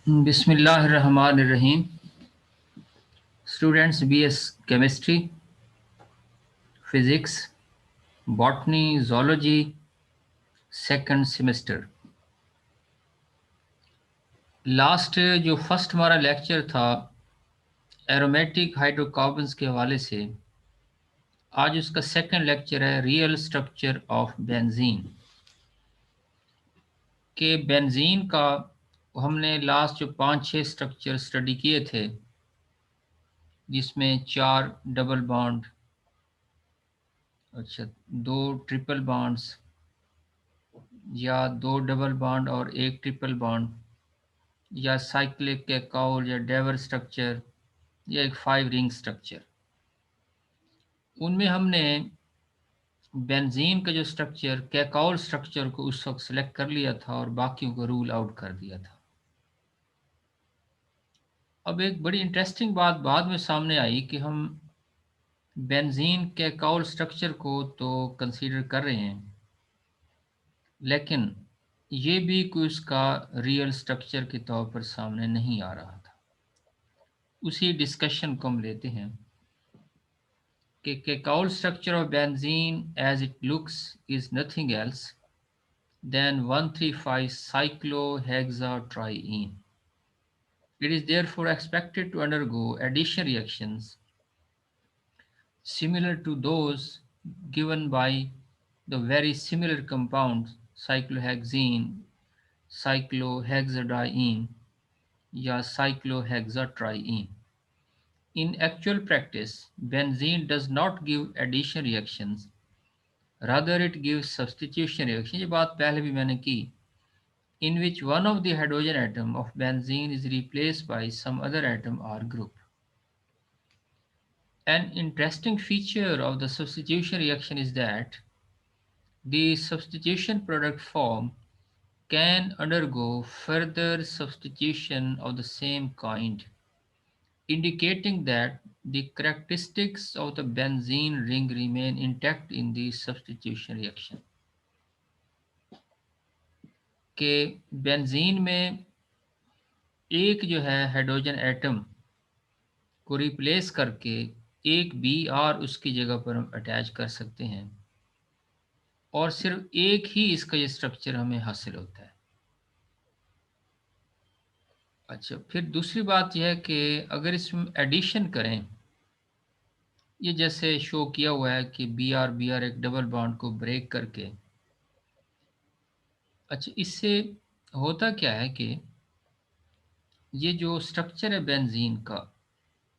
बिस्मिल्लाहिर्रहमानिर्रहीम। Students BS chemistry, physics, botany, zoology, second semester. Last जो first हमारा lecture था एरोमेटिक हाइड्रोकार्बन्स के हवाले से, आज उसका सेकंड लेक्चर है रियल स्ट्रक्चर ऑफ बेंजीन। के बेंजीन का हमने लास्ट जो 5-6 स्ट्रक्चर स्टडी किए थे, जिसमें 4 डबल बॉन्ड, अच्छा 2 ट्रिपल बॉन्ड्स या 2 डबल बॉन्ड और 1 ट्रिपल बॉन्ड, या साइक्लिक कैकाउल या डेवर स्ट्रक्चर, या एक 5 रिंग स्ट्रक्चर। उनमें हमने बेंजीन का जो स्ट्रक्चर कैकाउल स्ट्रक्चर को उस वक्त सेलेक्ट कर लिया था और बाकियों को रूल आउट कर दिया था। अब एक बड़ी इंटरेस्टिंग बात बाद में सामने आई कि हम बेंजीन कैकाउल स्ट्रक्चर को तो कंसीडर कर रहे हैं, लेकिन ये भी कोई उसका रियल स्ट्रक्चर के तौर पर सामने नहीं आ रहा था। उसी डिस्कशन को हम लेते हैं कि कैकाउल structure of benzene as it looks is nothing else than 135 cyclohexatriene. It is therefore expected to undergo addition reactions similar to those given by the very similar compounds cyclohexene, cyclohexadiene, या cyclohexatriene. In actual practice, benzene does not give addition reactions, rather it gives substitution reaction। ये बात पहले भी मैंने की, in which one of the hydrogen atom of benzene is replaced by some other atom or group। An interesting feature of the substitution reaction is that the substitution product form can undergo further substitution of the same kind, indicating that the characteristics of the benzene ring remain intact in the substitution reaction। के benzene में एक जो है hydrogen atom को replace करके एक B are उसकी जगह पर हम अटैच कर सकते हैं, और सिर्फ एक ही इसका ये स्ट्रक्चर हमें हासिल होता है। अच्छा, फिर दूसरी बात यह है कि अगर इसमें एडिशन करें, ये जैसे शो किया हुआ है कि बी आर एक डबल बॉन्ड को ब्रेक करके, अच्छा इससे होता क्या है कि ये जो स्ट्रक्चर है बेंजीन का,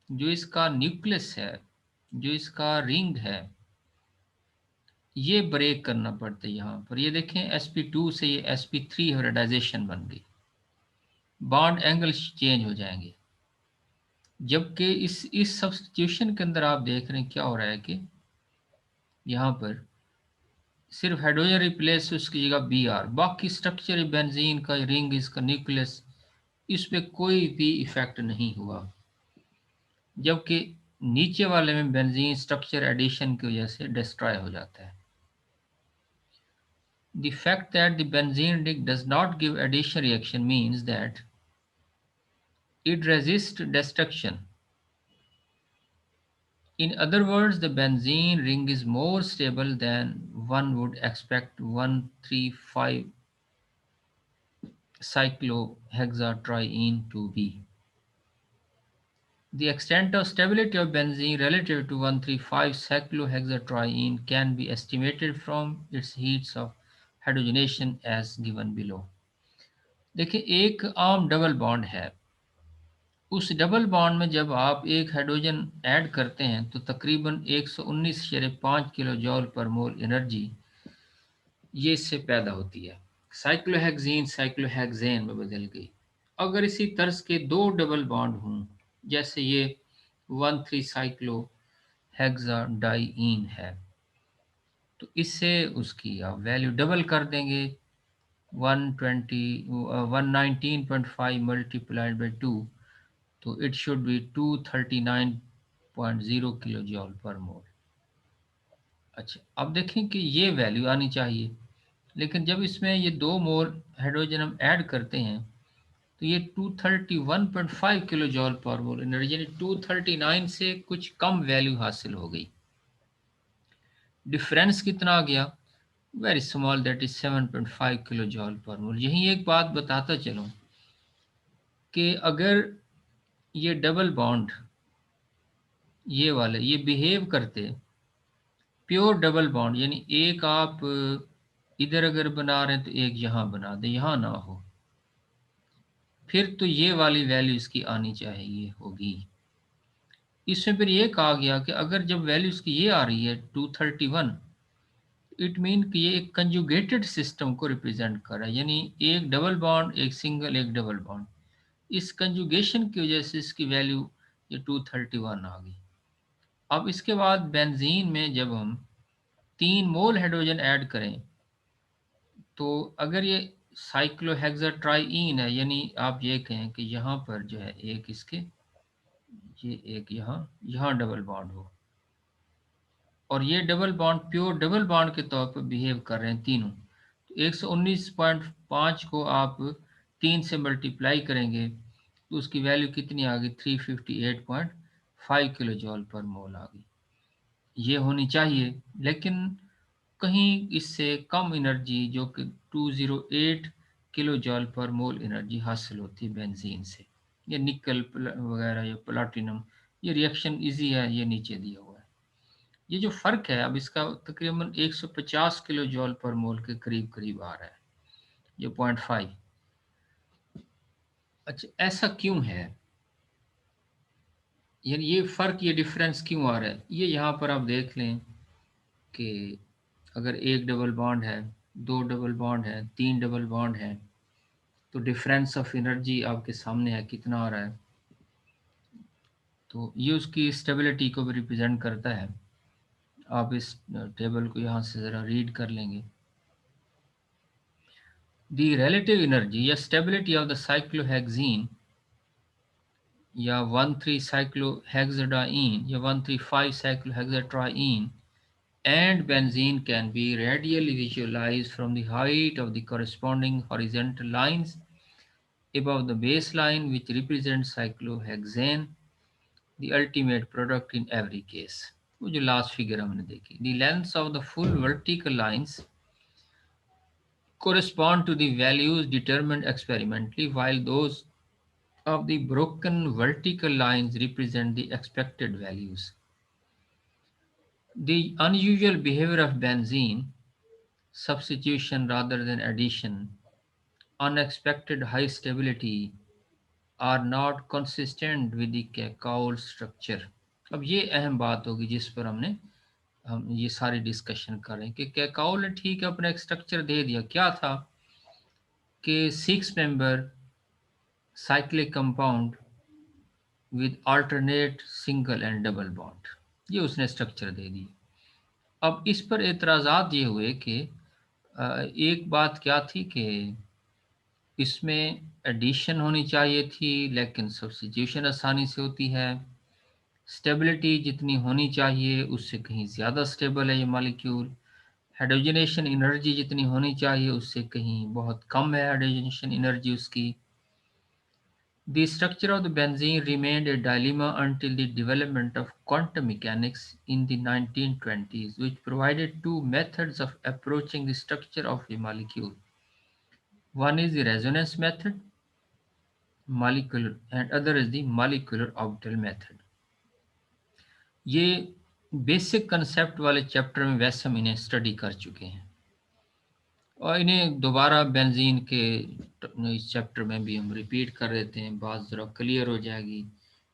जो इसका न्यूक्लियस है, जो इसका रिंग है, ये ब्रेक करना पड़ता है। यहाँ पर ये देखें sp2 से ये sp3 हाइब्रिडाइजेशन बन गई, बॉन्ड एंगल चेंज हो जाएंगे। जबकि इस सब्स्टिट्यूशन के अंदर आप देख रहे हैं क्या हो रहा है कि यहाँ पर सिर्फ हाइड्रोजन रिप्लेस, उसकी जगह बी आर, बाकी स्ट्रक्चर बेंजीन का रिंग, इसका न्यूक्लियस, इस पे कोई भी इफेक्ट नहीं हुआ। जबकि नीचे वाले में बेंजीन स्ट्रक्चर एडिशन की वजह से डिस्ट्रॉय हो जाता है। The fact that the benzene ring does not give addition reaction means that it resists destruction. In other words, the benzene ring is more stable than one would expect 135 cyclohexatriene to be. The extent of stability of benzene relative to 135 cyclohexatriene can be estimated from its heats of hydrogenation as given below। देखिए, एक आम double bond है, उस double bond में जब आप एक hydrogen add करते हैं तो तकरीबन 119.5 किलो जॉल पर मोल एनर्जी ये इससे पैदा होती है। साइक्लोहेक्सीन साइक्लोहेक्सेन में बदल गई। अगर इसी तर्ज के दो डबल बॉन्ड हों, जैसे ये 13 साइक्लो हेक्साडाइईन है, तो इससे उसकी आप वैल्यू डबल कर देंगे, 119.5 मल्टीप्लाइड बाई 2, तो इट शुड बी 239.0 किलो जॉल पर मोल। अच्छा, अब देखें कि ये वैल्यू आनी चाहिए, लेकिन जब इसमें ये 2 मोल हाइड्रोजन हम ऐड करते हैं तो ये 231.5 किलो जॉल पर मोल एनर्जी, यानी 239 से कुछ कम वैल्यू हासिल हो गई। डिफरेंस कितना आ गया? Very small, that is 7.5 kilo जॉल पर मोल। यही एक बात बताता चलूं कि अगर ये डबल बॉन्ड ये वाले ये बिहेव करते प्योर डबल बॉन्ड, यानी एक आप इधर अगर बना रहे हैं तो एक यहाँ बना दे, यहाँ ना हो, फिर तो ये वाली वैल्यू इसकी आनी चाहिए होगी। इसमें फिर ये कहा गया कि अगर जब वैल्यू इसकी ये आ रही है 231, इट मीन कि ये एक कंजुगेटेड सिस्टम को रिप्रेजेंट कर रहा है, यानी एक डबल बॉन्ड, एक सिंगल, एक डबल बॉन्ड। इस कंजुगेशन की वजह से इसकी वैल्यू ये 231 आ गई। अब इसके बाद बेंजीन में जब हम 3 मोल हाइड्रोजन ऐड करें, तो अगर ये साइक्लोहेक्साट्राईन है, यानी आप ये कहें कि यहाँ पर जो है एक इसके ये एक यहाँ यहाँ डबल बॉन्ड हो, और ये double bond pure double bond के तौर पर बिहेव कर रहे हैं तीनों, तो 119.5 को आप 3 से मल्टीप्लाई करेंगे तो उसकी वैल्यू कितनी आ गई? 358.5 किलो जॉल पर मोल आ गई। ये होनी चाहिए, लेकिन कहीं इससे कम एनर्जी, जो कि 208 किलो जॉल पर मोल एनर्जी हासिल होती है बेंजीन से। ये निकल वगैरह या प्लाटिनम, ये रिएक्शन इजी है, ये नीचे दिया हुआ है। ये जो फ़र्क है अब इसका तकरीबन 150 किलो जॉल पर मोल के करीब करीब आ रहा है, ये 0.5। अच्छा, ऐसा क्यों है? यानी ये फ़र्क, ये डिफरेंस क्यों आ रहा है? ये यहाँ पर आप देख लें कि अगर एक डबल बॉन्ड है, दो डबल बॉन्ड है, तीन डबल बॉन्ड है, तो डिफरेंस ऑफ एनर्जी आपके सामने है कितना आ रहा है। तो ये उसकी स्टेबिलिटी को भी रिप्रेजेंट करता है। आप इस टेबल को यहाँ से ज़रा रीड कर लेंगे। द रिलेटिव एनर्जी या स्टेबिलिटी ऑफ द साइक्लोहेक्सीन या 13 साइक्लोहेक्साडाइन या 135 साइक्लोहेक्साट्राइन and benzene can be radially visualized from the height of the corresponding horizontal lines above the baseline, which represents cyclohexane, the ultimate product in every case. वो जो last figure हमने देखी, the lengths of the full vertical lines correspond to the values determined experimentally, while those of the broken vertical lines represent the expected values. The unusual behavior of benzene, substitution rather than addition, unexpected high stability are not consistent with the Kekauer structure. अब ये अहम बात होगी जिस पर हम ये सारी डिस्कशन कर रहे हैं कि कैकाउल ने ठीक है अपना एक स्ट्रक्चर दे दिया। क्या था कि 6 member cyclic compound with alternate single and double bond, ये उसने स्ट्रक्चर दे दी। अब इस पर एतराज़ात ये हुए कि एक बात क्या थी कि इसमें एडिशन होनी चाहिए थी, लेकिन सब्स्टिट्यूशन आसानी से होती है। स्टेबिलिटी जितनी होनी चाहिए उससे कहीं ज़्यादा स्टेबल है ये मॉलिक्यूल। हाइड्रोजनेशन एनर्जी जितनी होनी चाहिए उससे कहीं बहुत कम है हाइड्रोजनेशन एनर्जी उसकी। The structure of the benzene remained a dilemma until the development of quantum mechanics in the 1920s, which provided two methods of approaching the structure of a molecule. One is the resonance method, molecular, and other is the molecular orbital method. ये basic concept वाले chapter में वैसे हम इन्हें study कर चुके हैं, और इन्हें दोबारा बेंजीन के इस चैप्टर में भी हम रिपीट कर देते हैं, बात ज़रा क्लियर हो जाएगी।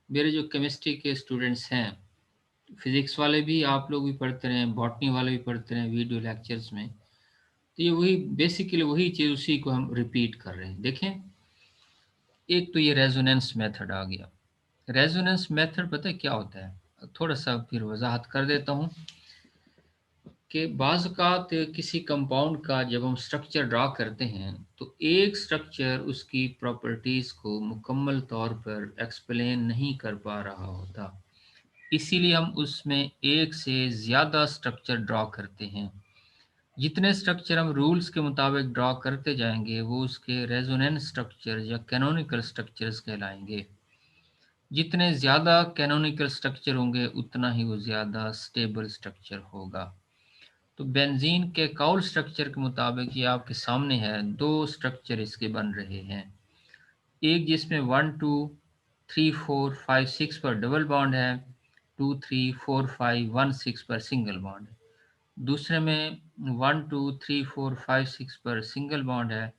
मेरे जो केमिस्ट्री के स्टूडेंट्स हैं, फिज़िक्स वाले भी आप लोग भी पढ़ते रहे, बॉटनी वाले भी पढ़ते रहे वीडियो लेक्चर्स में, तो ये वही बेसिकली वही चीज़, उसी को हम रिपीट कर रहे हैं। देखें, एक तो ये रेजोनेंस मेथड आ गया। रेजोनेंस मेथड पता है क्या होता है? थोड़ा सा फिर वजाहत कर देता हूँ कि बाज़ औक़ात किसी कंपाउंड का जब हम स्ट्रक्चर ड्रा करते हैं तो एक स्ट्रक्चर उसकी प्रॉपर्टीज़ को मुकम्मल तौर पर एक्सप्लेन नहीं कर पा रहा होता, इसीलिए हम उसमें एक से ज़्यादा स्ट्रक्चर ड्रा करते हैं। जितने स्ट्रक्चर हम रूल्स के मुताबिक ड्रॉ करते जाएंगे वो उसके रेजोनेंस स्ट्रक्चर या कैनोनिकल स्ट्रक्चर्स कहलाएंगे। जितने ज़्यादा कैनोनिकल स्ट्रक्चर होंगे उतना ही वो ज़्यादा स्टेबल स्ट्रक्चर होगा। तो बेंजीन के कॉल स्ट्रक्चर के मुताबिक ये आपके सामने है, दो स्ट्रक्चर इसके बन रहे हैं। एक जिसमें 1 2 3 4 5 6 पर डबल बॉन्ड है, 2 3 4 5 1 6 पर सिंगल बॉन्ड है। दूसरे में 1 2 3 4 5 6 पर सिंगल बॉन्ड है,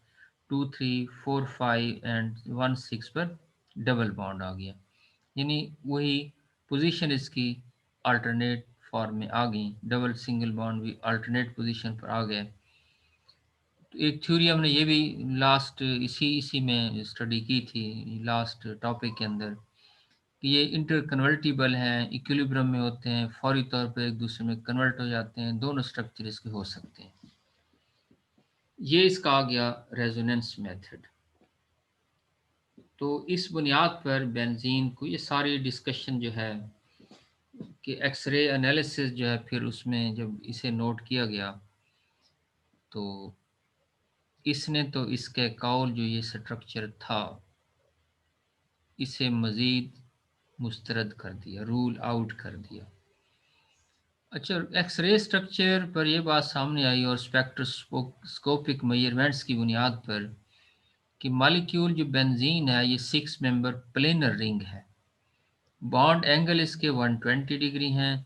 2 3 4 5 एंड 1 6 पर डबल बॉन्ड आ गया। यानी वही पोजीशन इसकी अल्टरनेट फॉर्म में आ गई, डबल सिंगल बॉन्ड भी अल्टरनेट पोजीशन पर आ गए। तो एक थ्योरी हमने ये भी लास्ट इसी में स्टडी की थी, लास्ट टॉपिक के अंदर, कि ये इंटर कन्वर्टिबल हैं, इक्विलिब्रियम में होते हैं, फौरी तौर पर एक दूसरे में कन्वर्ट हो जाते हैं, दोनों स्ट्रक्चर इसके हो सकते हैं। ये इसका आ गया रेजोनेंस मेथड। तो इस बुनियाद पर बेंजीन को ये सारी डिस्कशन जो है कि एक्सरे एनालिसिस जो है, फिर उसमें जब इसे नोट किया गया तो इसने तो इसके कौल जो ये स्ट्रक्चर था इसे मज़ीद मुस्तरद कर दिया, रूल आउट कर दिया। अच्छा, एक्सरे स्ट्रक्चर पर यह बात सामने आई और स्पेक्ट्रोस्कोपिक मेजरमेंट्स की बुनियाद पर कि मॉलिक्यूल जो बेंजीन है ये 6 मेंबर प्लेनर रिंग है। बॉन्ड एंगल इसके 120 डिग्री हैं।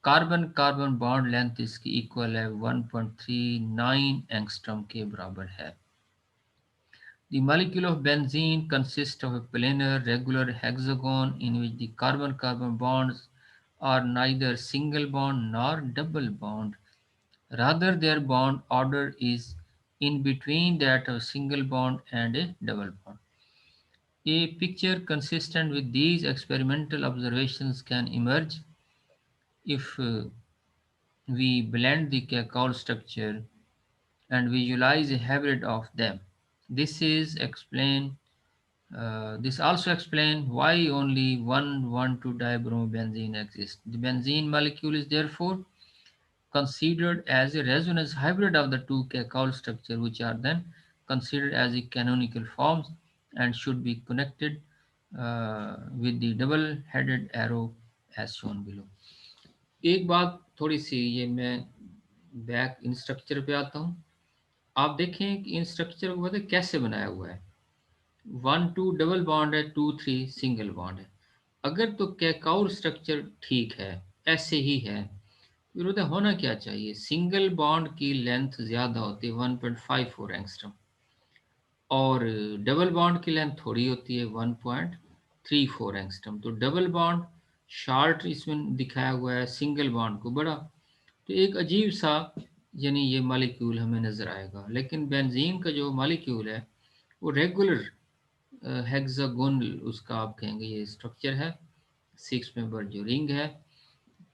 कार्बन कार्बन बॉन्ड लेंथ इसकी इक्वल है 1.39 एंगस्ट्रॉम के बराबर है। The molecule of benzene consists of a planar regular hexagon in which the carbon-carbon bonds are neither single bond nor double bond. Rather, their bond order is in between that of single bond and a double bond. A picture consistent with these experimental observations can emerge if we blend the cacao structure and visualize a hybrid of them. This is explained this also explains why only one 1,2-dibromobenzene exists. The benzene molecule is therefore considered as a resonance hybrid of the two cacao structures, which are then considered as the canonical forms and should be connected with the double-headed arrow as shown below. एक बात थोड़ी सी, ये मैं back in structure पे आता हूँ। आप देखें कि इन स्ट्रक्चर को पता है कैसे बनाया हुआ है। 1 2 डबल बॉन्ड है, 2 3 सिंगल बॉन्ड है। अगर तो कैकाउर स्ट्रक्चर ठीक है, ऐसे ही है, फिर उधर होना क्या चाहिए? सिंगल बॉन्ड की लेंथ ज़्यादा होती है 1.54 एंगस्ट्रॉम, और डबल बॉन्ड की लेंथ थोड़ी होती है 1.34 एंगस्ट्रॉम। तो डबल बॉन्ड शॉर्ट इसमें दिखाया हुआ है, सिंगल बॉन्ड को बड़ा। तो एक अजीब सा यानी ये मॉलिक्यूल हमें नज़र आएगा। लेकिन बेंजीन का जो मॉलिक्यूल है वो रेगुलर हेक्सागोनल उसका आप कहेंगे ये स्ट्रक्चर है, 6 मेंबर जो रिंग है,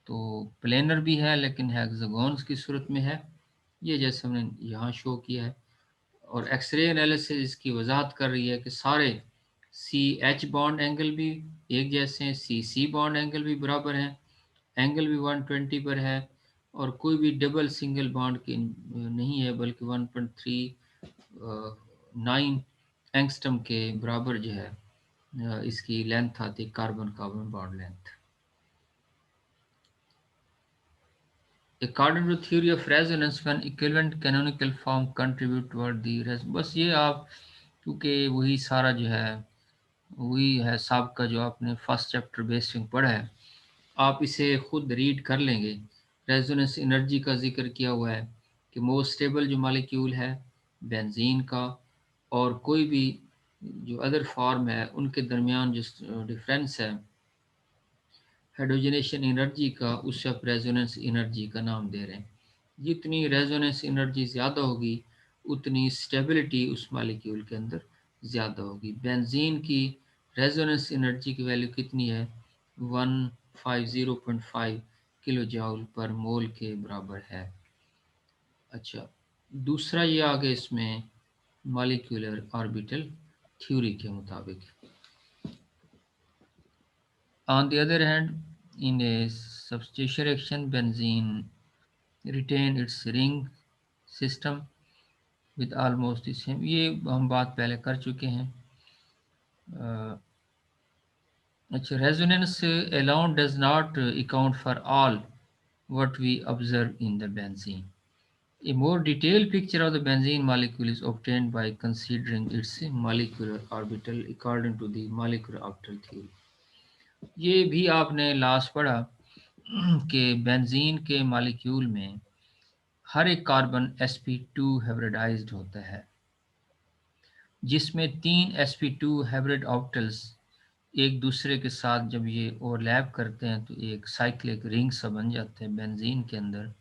तो प्लेनर भी है लेकिन हेक्सागोन्स की सूरत में है, ये जैसे हमने यहाँ शो किया है। और एक्सरे एनालिसिस इसकी वजाहत कर रही है कि सारे सी एच बॉन्ड एंगल भी एक जैसे हैं, सी सी बॉन्ड एंगल भी बराबर हैं, एंगल भी 120 पर है, और कोई भी डबल सिंगल बॉन्ड की नहीं है, बल्कि 1.39 एंगस्ट्रम के बराबर जो है इसकी लेंथ आती है, carbon carbon bond length. According to theory of resonance, when equivalent canonical form contribute toward the बस ये आप, क्योंकि वही सारा जो है वही है साहब का जो आपने फर्स्ट चैप्टर बेसिक पढ़ा है, आप इसे खुद रीड कर लेंगे। रेजोनेंस एनर्जी का जिक्र किया हुआ है कि मोस्ट स्टेबल जो मालिक्यूल है बेंजीन का, और कोई भी जो अदर फॉर्म है उनके दरमियान जो डिफरेंस है हाइड्रोजनेशन एनर्जी का, उससे आप रेजोनेंस एनर्जी का नाम दे रहे हैं। जितनी रेजोनेंस एनर्जी ज़्यादा होगी उतनी स्टेबिलिटी उस मालिक्यूल के अंदर ज़्यादा होगी। बेंजीन की रेजोनेंस एनर्जी की वैल्यू कितनी है? 150.5 किलो जूल पर मोल के बराबर है। अच्छा, दूसरा ये आ गया इसमें मॉलिक्यूलर ऑर्बिटल थ्योरी के मुताबिक। On the other hand, in a substitution reaction, benzene retain its ring system with almost the same, ये हम बात पहले कर चुके हैं। अच्छा, resonance alone does not account for all what we observe in the benzene. A more detailed picture of the benzene molecule is obtained by considering its molecular orbital according to the molecular orbital theory. ये भी आपने last पढ़ा कि benzene के molecule में हर एक carbon sp2 hybridised होता है, जिसमें 3 sp2 हाइब्रिड ऑर्बिटल्स एक दूसरे के साथ जब ये ओवरलैप करते हैं तो एक साइक्लिक रिंग सा बन जाते हैं बेंजीन के अंदर।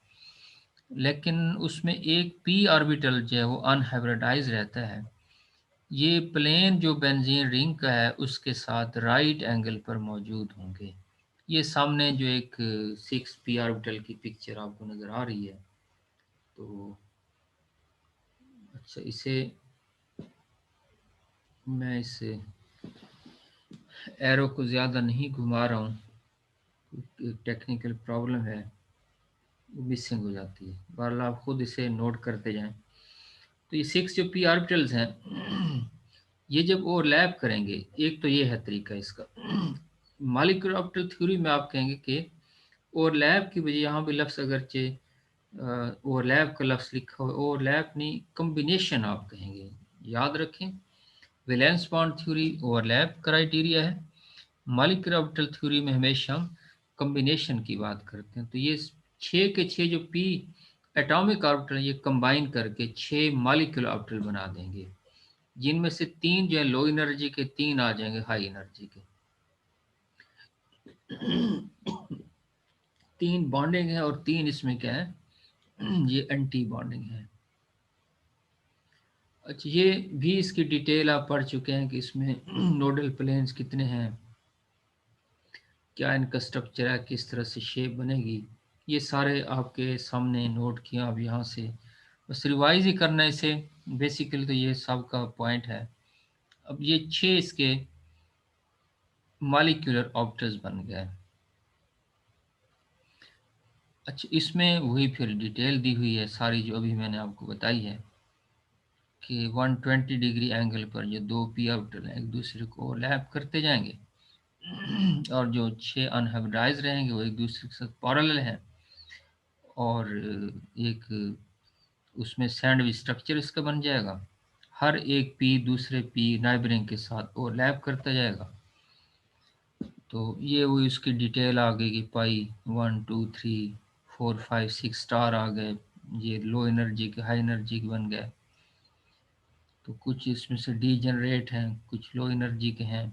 लेकिन उसमें एक p ऑर्बिटल जो है वो अनहाइब्रिडाइज रहता है। ये प्लेन जो बेंजीन रिंग का है उसके साथ राइट एंगल पर मौजूद होंगे। ये सामने जो एक 6p ऑर्बिटल की पिक्चर आपको नज़र आ रही है। तो अच्छा, इसे मैं इस एरो को ज़्यादा नहीं घुमा रहा हूँ, एक टेक्निकल प्रॉब्लम है, मिसिंग हो जाती है। बहरहाल आप खुद इसे नोट करते जाएं। तो ये 6 जो p ऑर्बिटल्स हैं ये जब ओवरलैप करेंगे, एक तो ये है तरीका इसका। मॉलिक्यूलर ऑर्बिटल थ्योरी में आप कहेंगे कि ओवरलैप की वजह, यहाँ भी लफ्ज़ अगरचे ओवरलैप का लफ्ज़ लिखा हो, ओवरलैप नहीं कम्बिनेशन आप कहेंगे। याद रखें, valence bond theory overlap criteria है, मॉलिक्यूलर ऑर्बिटल थ्योरी में हमेशा हम कम्बिनेशन की बात करते हैं। तो ये 6 के 6 जो p एटॉमिक ऑर्बिटल ये कंबाइन करके 6 मॉलिक्यूलर ऑर्बिटल बना देंगे, जिनमें से 3 जो है लो एनर्जी के, 3 आ जाएंगे हाई एनर्जी के। 3 बॉन्डिंग है और 3 इसमें क्या है, ये एंटी बॉन्डिंग है। अच्छा, ये भी इसकी डिटेल आप पढ़ चुके हैं कि इसमें नोडल प्लेन्स कितने हैं, क्या इनका स्ट्रक्चर है, किस तरह से शेप बनेगी, ये सारे आपके सामने नोट किया। अब यहाँ से बस रिवाइज ही करना है इसे, बेसिकली तो ये सब का पॉइंट है। अब ये 6 इसके मॉलिक्यूलर ऑर्बिटल्स बन गए। अच्छा, इसमें वही फिर डिटेल दी हुई है सारी जो अभी मैंने आपको बताई है कि 120 डिग्री एंगल पर जो 2 p ऑर्बिटल हैं एक दूसरे को ओवरलैप करते जाएंगे और जो 6 अनहाइब्रिडाइज रहेंगे वो एक दूसरे के साथ पैरेलल हैं, और एक उसमें सैंडविच स्ट्रक्चर इसका बन जाएगा। हर एक p दूसरे p नाइबरिंग के साथ ओवरलैप करता जाएगा। तो ये वो इसकी डिटेल आ गई कि पाई 1 2 3 4 5 6 स्टार आ गए, ये लो एनर्जी के हाई एनर्जी के बन गए। तो कुछ इसमें से डीजेनरेट हैं, कुछ लो एनर्जी के हैं।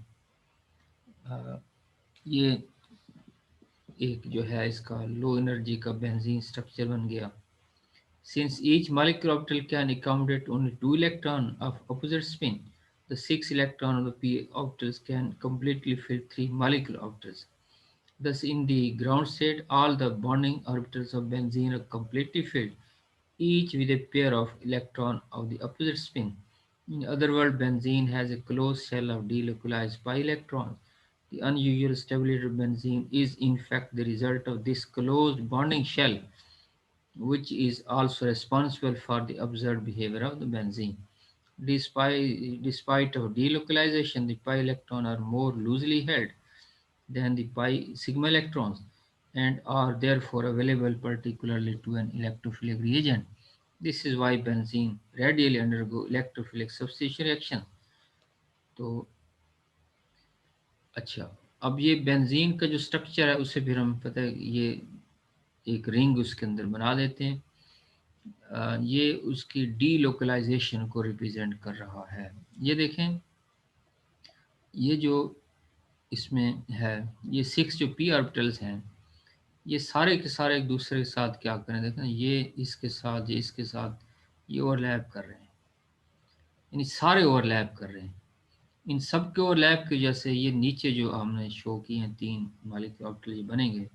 ये एक जो है इसका लो एनर्जी का बेंजीन स्ट्रक्चर बन गया। Since each molecular orbital can accommodate only 2 electrons of opposite spin, the 6 electrons of the p orbitals can completely fill 3 molecular orbitals. Thus, in the ground state, all the bonding orbitals of benzene are completely filled, each with a pair of electrons of the opposite spin. In other words, benzene has a closed shell of delocalized pi electrons. The unusual stability of benzene is in fact the result of this closed bonding shell, which is also responsible for the observed behavior of the benzene. Despite of delocalization, the pi electrons are more loosely held than the pi sigma electrons and are therefore available particularly to an electrophilic reagent. This is why benzene radially undergo electrophilic substitution reaction. तो अच्छा, अब ये benzene का जो structure है उसे फिर हम पता है ये एक रिंग उसके अंदर बना देते हैं। ये उसकी डीलोकलाइजेशन को रिप्रेजेंट कर रहा है। ये देखें, ये जो इसमें है, ये 6 जो p ऑर्बिटल्स हैं ये सारे के सारे एक दूसरे के साथ क्या करें, देखें ये इसके साथ, ये इसके साथ, ये ओवरलैप कर रहे हैं, यानी सारे ओवरलैप कर रहे हैं। इन सब के ओवरलैप की वजह से ये नीचे जो हमने शो किए हैं 3 मॉलिक्यूलर ऑर्बिटल ये बनेंगे,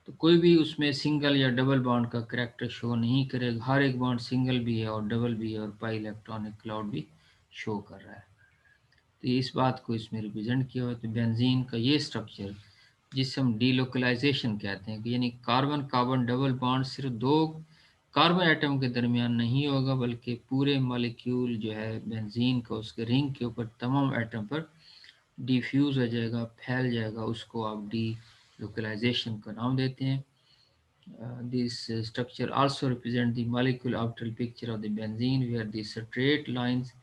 तो कोई भी उसमें सिंगल या डबल बॉन्ड का करैक्टर शो नहीं करेगा। हर एक बॉन्ड सिंगल भी है और डबल भी है और पाई इलेक्ट्रॉनिक क्लाउड भी शो कर रहा है। तो इस बात को इसमें रिप्रेजेंट किया हुआ है। तो बेंजीन का ये स्ट्रक्चर जिसे हम डीलोकलाइजेशन कहते हैं कि यानी कार्बन कार्बन डबल बॉन्ड सिर्फ 2 कार्बन एटम के दरमियान नहीं होगा, बल्कि पूरे मॉलिक्यूल जो है बेंजीन का उसके रिंग के ऊपर तमाम एटम पर डिफ्यूज हो जाएगा, फैल जाएगा। उसको आप डी लोकलाइजेशन का नाम देते हैं। This structure also represent the molecular orbital picture of the benzene, where the straight lines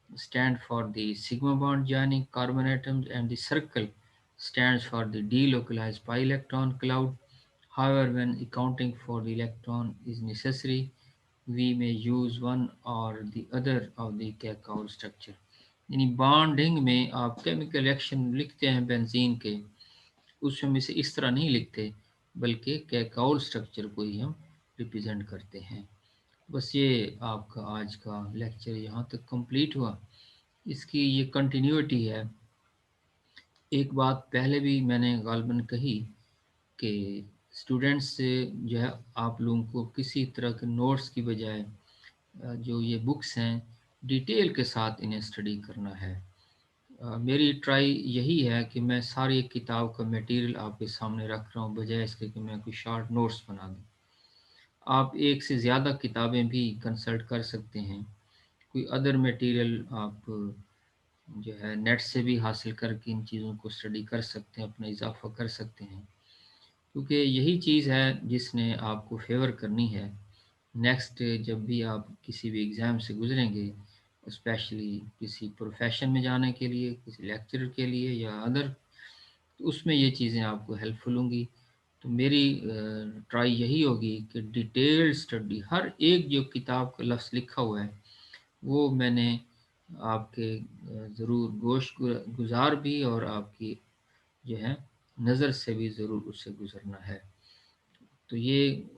stand for the sigma bond joining carbon atoms and the circle stands for the delocalized pi electron cloud. However, when accounting for the electron is necessary, we may use one or the other of the Kakao structure. यानी bonding में आप chemical reaction लिखते हैं benzene के, उस समय से इस तरह नहीं लिखते, बल्कि कैकाउल स्ट्रक्चर को ही हम रिप्रेजेंट करते हैं। बस ये आपका आज का लेक्चर यहाँ तक कंप्लीट हुआ। इसकी ये कंटिन्यूटी है। एक बात पहले भी मैंने गालबन कही कि स्टूडेंट्स से जो है आप लोगों को किसी तरह के नोट्स की बजाय जो ये बुक्स हैं डिटेल के साथ इन्हें स्टडी करना है। मेरी ट्राई यही है कि मैं सारी किताब का मटेरियल आपके सामने रख रहा हूँ, बजाय इसके कि मैं कोई शॉर्ट नोट्स बना दूँ। आप एक से ज़्यादा किताबें भी कंसल्ट कर सकते हैं। कोई अदर मटेरियल आप जो है नेट से भी हासिल करके इन चीज़ों को स्टडी कर सकते हैं, अपना इजाफा कर सकते हैं, क्योंकि यही चीज़ है जिसने आपको फेवर करनी है। नेक्स्ट जब भी आप किसी भी एग्ज़ाम से गुजरेंगे, स्पेशली किसी प्रोफेशन में जाने के लिए, किसी लेक्चरर के लिए या अदर, तो उसमें ये चीज़ें आपको हेल्पफुल होंगी। तो मेरी ट्राई यही होगी कि डिटेल्ड स्टडी, हर एक जो किताब का लफ्ज़ लिखा हुआ है वो मैंने आपके ज़रूर गोश गुज़ार भी और आपकी जो है नज़र से भी ज़रूर उससे गुज़रना है। तो ये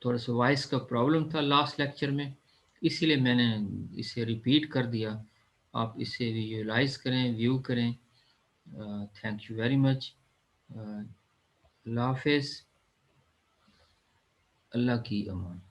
थोड़ा सा वॉइस का प्रॉब्लम था लास्ट लेक्चर में, इसीलिए मैंने इसे रिपीट कर दिया। आप इसे विजुअलाइज करें, व्यू करें। Thank you very much. अल्लाह हाफिज़। अल्लाह की अमान।